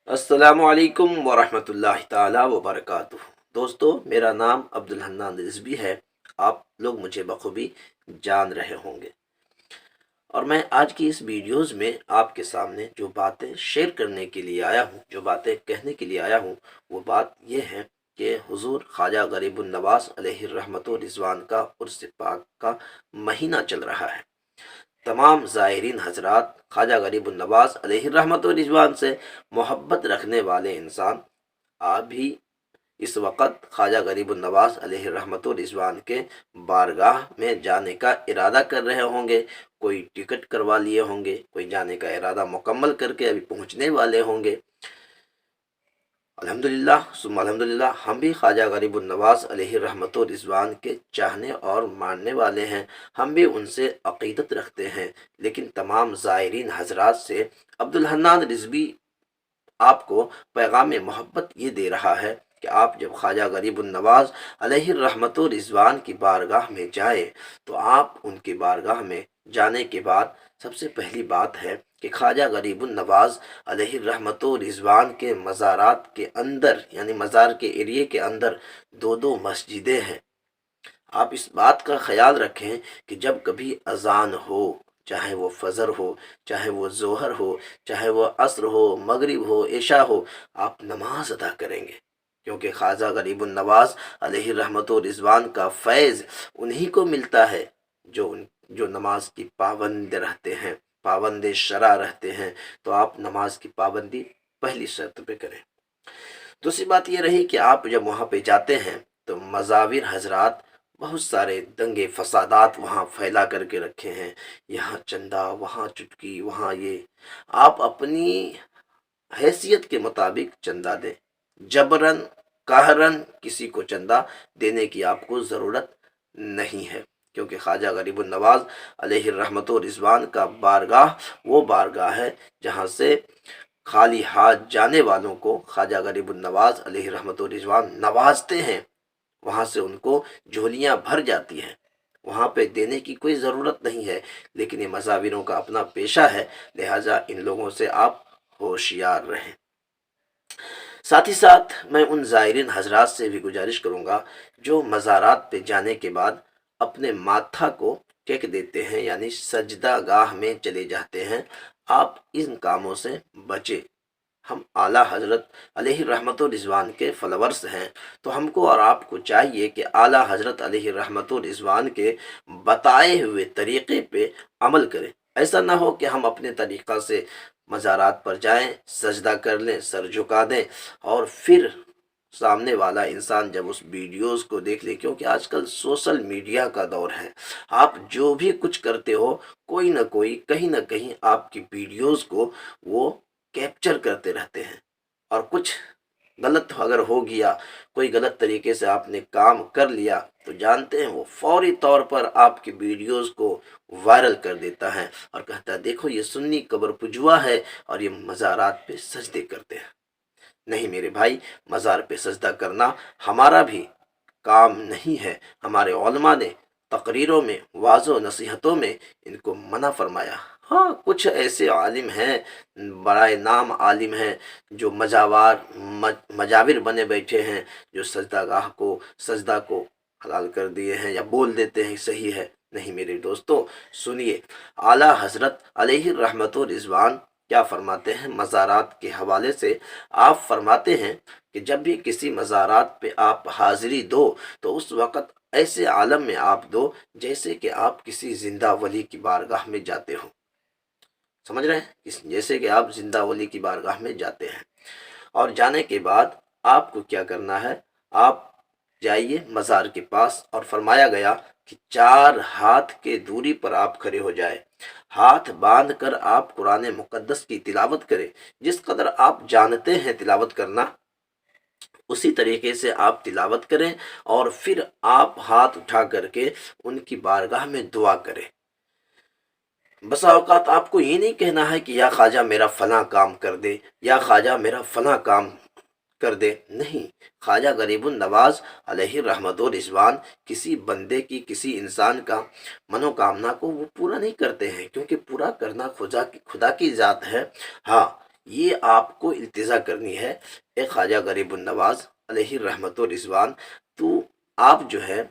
السلام علیکم ورحمۃ اللہ تعالی وبرکاتہ۔ دوستو، میرا نام عبدالحنان رضوی ہے۔ آپ لوگ مجھے بخوبی جان رہے ہوں گے، اور میں آج کی اس ویڈیوز میں آپ کے سامنے جو باتیں شیئر کرنے کے لیے آیا ہوں، جو باتیں کہنے کے لیے آیا ہوں، وہ بات یہ ہے کہ حضور خواجہ غریب النواز علیہ الرحمت و رضوان کا عرس پاک کا مہینہ چل رہا ہے۔ تمام زائرین حضرات، خواجہ غریب النواز علیہ الرحمت و رضوان سے محبت رکھنے والے انسان آپ بھی اس وقت خواجہ غریب النواز علیہ الرحمت و رضوان کے بارگاہ میں جانے کا ارادہ کر رہے ہوں گے، کوئی ٹکٹ کروا لیے ہوں گے، کوئی جانے کا ارادہ مکمل کر کے ابھی پہنچنے والے ہوں گے۔ الحمدللہ ثم الحمدللہ، ہم بھی خواجہ غریب النواز علیہ الرحمت و رضوان کے چاہنے اور ماننے والے ہیں، ہم بھی ان سے عقیدت رکھتے ہیں۔ لیکن تمام زائرین حضرات سے عبدالحنان رضوی آپ کو پیغام محبت یہ دے رہا ہے کہ آپ جب خواجہ غریب النواز علیہ الرحمت و رضوان کی بارگاہ میں جائیں تو آپ ان کی بارگاہ میں جانے کے بعد سب سے پہلی بات ہے کہ خواجہ غریب النواز علیہ الرحمت و رضوان کے مزارات کے اندر، یعنی مزار کے ایریے کے اندر دو مسجدیں ہیں۔ آپ اس بات کا خیال رکھیں کہ جب کبھی اذان ہو، چاہے وہ فجر ہو، چاہے وہ ظہر ہو، چاہے وہ عصر ہو، مغرب ہو، عشاء ہو، آپ نماز ادا کریں گے، کیونکہ خواجہ غریب النواز علیہ الرحمت و رضوان کا فیض انہی کو ملتا ہے جو نماز کی پابند رہتے ہیں، پابند شرع رہتے ہیں۔ تو آپ نماز کی پابندی پہلی شرط پہ کریں۔ دوسری بات یہ رہی کہ آپ جب وہاں پہ جاتے ہیں تو مزاور حضرات بہت سارے دنگے فسادات وہاں پھیلا کر کے رکھے ہیں، یہاں چندہ، وہاں چٹکی، وہاں یہ۔ آپ اپنی حیثیت کے مطابق چندہ دیں، جبرن قہرن کسی کو چندہ دینے کی آپ کو ضرورت نہیں ہے، کیونکہ خواجہ غریب النواز علیہ الرحمت و رضوان کا بارگاہ وہ بارگاہ ہے جہاں سے خالی ہاتھ جانے والوں کو خواجہ غریب النواز علیہ الرحمت و رضوان نوازتے ہیں، وہاں سے ان کو جھولیاں بھر جاتی ہیں، وہاں پہ دینے کی کوئی ضرورت نہیں ہے۔ لیکن یہ مزاوروں کا اپنا پیشہ ہے، لہٰذا ان لوگوں سے آپ ہوشیار رہیں۔ ساتھ ہی ساتھ میں ان زائرین حضرات سے بھی گزارش کروں گا جو مزارات پہ جانے کے بعد اپنے ماتھا کو ٹیک دیتے ہیں، یعنی سجدہ گاہ میں چلے جاتے ہیں، آپ ان کاموں سے بچیں۔ ہم اعلیٰ حضرت علیہ الرحمت و رضوان کے فالورز ہیں، تو ہم کو اور آپ کو چاہیے کہ اعلیٰ حضرت علیہ الرحمت و رضوان کے بتائے ہوئے طریقے پہ عمل کریں۔ ایسا نہ ہو کہ ہم اپنے طریقہ سے مزارات پر جائیں، سجدہ کر لیں، سر جھکا دیں، اور پھر سامنے والا انسان جب اس ویڈیوز کو دیکھ لے، کیونکہ آج کل سوشل میڈیا کا دور ہے، آپ جو بھی کچھ کرتے ہو کوئی نہ کوئی کہیں نہ کہیں آپ کی ویڈیوز کو وہ کیپچر کرتے رہتے ہیں، اور کچھ غلط اگر ہو گیا، کوئی غلط طریقے سے آپ نے کام کر لیا، تو جانتے ہیں وہ فوری طور پر آپ کی ویڈیوز کو وائرل کر دیتا ہے اور کہتا ہے دیکھو یہ سنی قبر پجوا ہے اور یہ مزارات پہ سجدے کرتے ہیں۔ نہیں میرے بھائی، مزار پہ سجدہ کرنا ہمارا بھی کام نہیں ہے، ہمارے علماء نے تقریروں میں، واعظ و نصیحتوں میں ان کو منع فرمایا۔ ہاں، کچھ ایسے عالم ہیں، برائے نام عالم ہیں، جو مجاور بنے بیٹھے ہیں، جو سجدہ کو حلال کر دیے ہیں یا بول دیتے ہیں صحیح ہے۔ نہیں میرے دوستو، سنیے اعلیٰ حضرت علیہ الرحمت و رضوان کیا فرماتے ہیں مزارات کے حوالے سے۔ آپ فرماتے ہیں کہ جب بھی کسی مزارات پہ آپ حاضری دو تو اس وقت ایسے عالم میں آپ دو جیسے کہ آپ کسی زندہ ولی کی بارگاہ میں جاتے ہو۔ سمجھ رہے ہیں؟ جیسے کہ آپ زندہ ولی کی بارگاہ میں جاتے ہیں، اور جانے کے بعد آپ کو کیا کرنا ہے، آپ جائیے مزار کے پاس، اور فرمایا گیا کہ 4 ہاتھ کے دوری پر آپ کھڑے ہو جائے، ہاتھ باندھ کر آپ قرآن مقدس کی تلاوت کریں، جس قدر آپ جانتے ہیں تلاوت کرنا اسی طریقے سے آپ تلاوت کریں، اور پھر آپ ہاتھ اٹھا کر کے ان کی بارگاہ میں دعا کریں۔ بسا اوقات آپ کو یہ نہیں کہنا ہے کہ یا خواجہ میرا فلاں کام کر دے، یا خواجہ میرا فلاں کام کر دے، نہیں۔ خواجہ غریب النواز علیہ الرحمت و رضوان کسی بندے کی، کسی انسان کا منوکامنا کو وہ پورا نہیں کرتے ہیں، کیونکہ پورا کرنا خدا کی ذات ہے۔ ہاں، یہ آپ کو التجا کرنی ہے اے خواجہ غریب النواز علیہ رحمت و رضوان، تو آپ جو ہے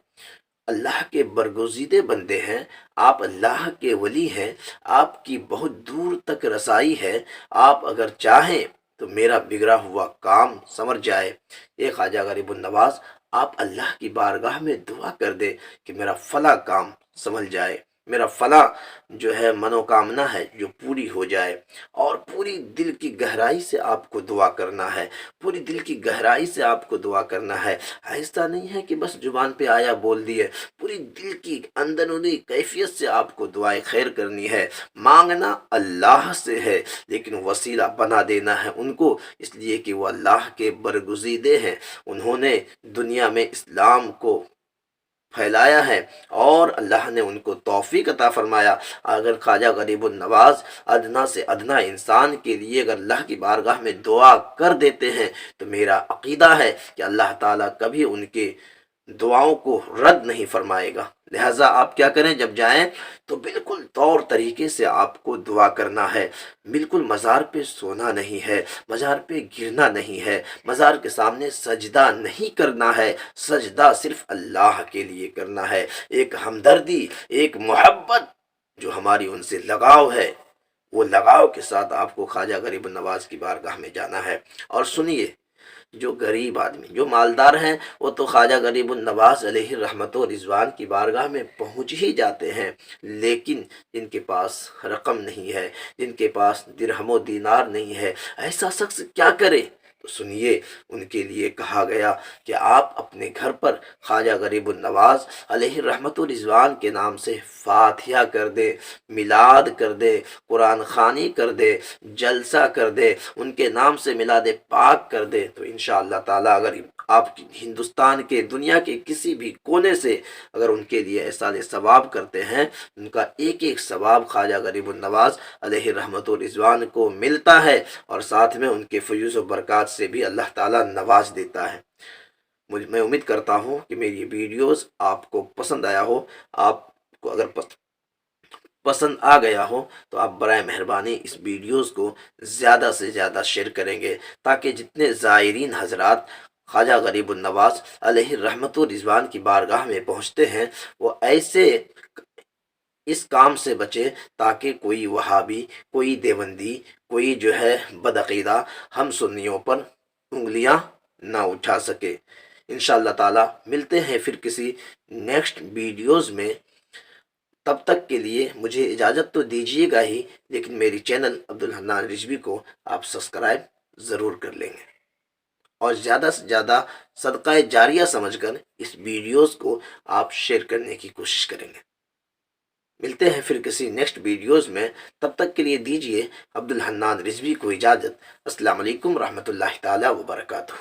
اللہ کے برگزیدے بندے ہیں، آپ اللہ کے ولی ہیں، آپ کی بہت دور تک رسائی ہے، آپ اگر چاہیں تو میرا بگڑا ہوا کام سنور جائے۔ اے خواجہ غریب النواز، آپ اللہ کی بارگاہ میں دعا کر دے کہ میرا فلاں کام سنبھل جائے، میرا فلاں جو ہے منوکامنا ہے جو پوری ہو جائے، اور پوری دل کی گہرائی سے آپ کو دعا کرنا ہے، پوری دل کی گہرائی سے آپ کو دعا کرنا ہے۔ ایسا نہیں ہے کہ بس زبان پہ آیا بول دیے، پوری دل کی اندرونی کیفیت سے آپ کو دعائیں خیر کرنی ہے۔ مانگنا اللہ سے ہے لیکن وسیلہ بنا دینا ہے ان کو، اس لیے کہ وہ اللہ کے برگزیدے ہیں، انہوں نے دنیا میں اسلام کو پھیلایا ہے اور اللہ نے ان کو توفیق عطا فرمایا۔ اگر خواجہ غریب النواز ادنا سے ادنا انسان کے لیے اگر اللہ کی بارگاہ میں دعا کر دیتے ہیں تو میرا عقیدہ ہے کہ اللہ تعالیٰ کبھی ان کے دعاؤں کو رد نہیں فرمائے گا۔ لہٰذا آپ کیا کریں، جب جائیں تو بالکل طور طریقے سے آپ کو دعا کرنا ہے، بالکل مزار پہ سونا نہیں ہے، مزار پہ گرنا نہیں ہے، مزار کے سامنے سجدہ نہیں کرنا ہے، سجدہ صرف اللہ کے لیے کرنا ہے۔ ایک ہمدردی، ایک محبت جو ہماری ان سے لگاؤ ہے، وہ لگاؤ کے ساتھ آپ کو خواجہ غریب النواز کی بارگاہ میں جانا ہے۔ اور سنیے، جو غریب آدمی، جو مالدار ہیں، وہ تو خواجہ غریب النواز علیہ رحمت و رضوان کی بارگاہ میں پہنچ ہی جاتے ہیں، لیکن جن کے پاس رقم نہیں ہے، جن کے پاس درہم و دینار نہیں ہے، ایسا شخص کیا کرے؟ تو سنیے، ان کے لیے کہا گیا کہ آپ اپنے گھر پر خواجہ غریب النواز علیہ رحمت و رضوان کے نام سے فاتحہ کر دے، میلاد کر دے، قرآن خوانی کر دے، جلسہ کر دے، ان کے نام سے میلاد پاک کر دے، تو انشاءاللہ تعالیٰ اگر آپ ہندوستان کے دنیا کے کسی بھی کونے سے اگر ان کے لیے احسان ثواب کرتے ہیں، ان کا ایک ایک ثواب خواجہ غریب النواز علیہ رحمت و رضوان کو ملتا ہے، اور ساتھ میں ان کے فیوز و برکات سے بھی اللہ تعالیٰ نواز دیتا ہے۔ میں امید کرتا ہوں کہ میری ویڈیوز آپ کو پسند آیا ہو، آپ کو اگر پسند آ گیا ہو تو آپ برائے مہربانی اس ویڈیوز کو زیادہ سے زیادہ شیئر کریں گے، تاکہ جتنے زائرین حضرات خواجہ غریب النواز علیہ رحمت و رضوان کی بارگاہ میں پہنچتے ہیں وہ ایسے اس کام سے بچے، تاکہ کوئی وہابی، کوئی دیوبندی، کوئی جو ہے بدعقیدہ ہم سنیوں پر انگلیاں نہ اٹھا سکے۔ انشاءاللہ تعالی ملتے ہیں پھر کسی نیکسٹ ویڈیوز میں، تب تک کے لیے مجھے اجازت تو دیجیے گا ہی، لیکن میری چینل عبدالحنان رضوی کو آپ سبسکرائب ضرور کر لیں گے، اور زیادہ سے زیادہ صدقہ جاریہ سمجھ کر اس ویڈیوز کو آپ شیئر کرنے کی کوشش کریں گے۔ ملتے ہیں پھر کسی نیکسٹ ویڈیوز میں، تب تک کے لیے دیجیے عبدالحنان رضوی کو اجازت۔ السلام علیکم ورحمۃ اللہ تعالی وبرکاتہ۔